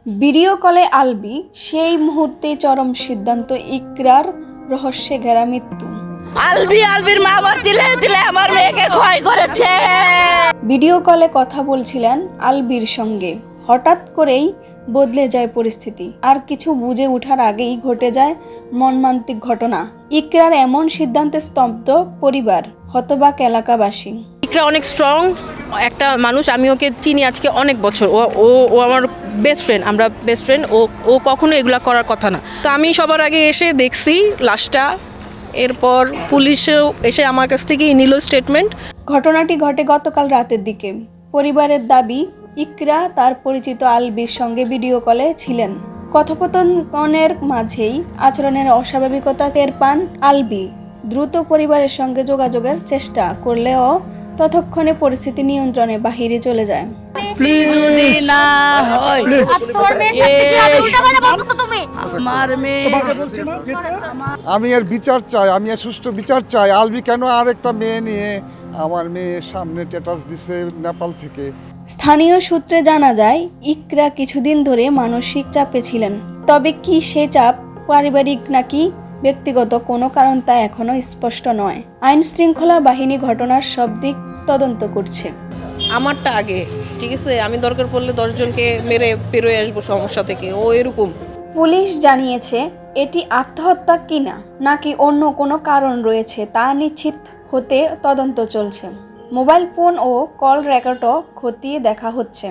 Video কলে আলবি, সেই মুহূর্তে চরম সিদ্ধান্ত, ইকরার রহস্যে ঘেরা মৃত্যু। আলবির মা আবার দিলে দিলে আমার মেয়েকে ক্ষয় করেছে। ভিডিও কলে কথা বলছিলেন আলবির সঙ্গে, হঠাৎ করেই বদলে যায় পরিস্থিতি। আর কিছু বুঝে ওঠার আগেই ঘটে যায় মর্মান্তিক ঘটনা। ইকরার এমন সিদ্ধান্তে স্তব্ধ পরিবার, হতবাক এলাকাবাসী। ইকরা অনেক স্ট্রং একটা মানুষ, আমি ওকে চিনি আজকে অনেক বছর। ও ও ও আমার বেস্ট ফ্রেন্ড, আমরা বেস্ট ফ্রেন্ড। ও কখনো এগুলা করার কথা না। তো আমি সবার আগে এসে দেখছি লাশটা, এরপর পুলিশও এসে আমার কাছ থেকে নিল স্টেটমেন্ট। ঘটনাটি ঘটে গতকাল রাতের দিকে। পরিবারের দাবি, ইকরা তার পরিচিত আলবির সঙ্গে ভিডিও কলে ছিলেন। কথোপকথনের মাঝেই আচরণের অস্বাভাবিকতা টের পান আলবি। দ্রুত পরিবারের সঙ্গে যোগাযোগের চেষ্টা করলেও ততক্ষণে পরিস্থিতি নিয়ন্ত্রণে বাহিরে চলে যায়। আমি এর বিচার চাই, আমি এর সুষ্ঠু বিচার চাই। আলবি কেন আরেকটা মেয়ে নিয়ে আমার মেয়ের সামনে স্ট্যাটাস দিছে নেপাল থেকে। স্থানীয় সূত্রে জানা যায়, ইকরা কিছুদিন ধরে মানসিক চাপে ছিলেন। তবে কি সে চাপ পারিবারিক নাকি ব্যক্তিগত কোনো কারণ তা এখনো স্পষ্ট নয়। আইন শৃঙ্খলা বাহিনী ঘটনার সব দিক তদন্ত করছে। আমারটা আগে, ঠিক আছে, আমি দরকার পড়লে 10 জনকে মেরে পেরোয় আসবো সমস্যা থেকে। ও এরকম। পুলিশ জানিয়েছে এটি আত্মহত্যা কিনা নাকি অন্য কোনো কারণ রয়েছে তা নিশ্চিত হতে তদন্ত চলছে। মোবাইল ফোন ও কল রেকর্ডও খতিয়ে দেখা হচ্ছে।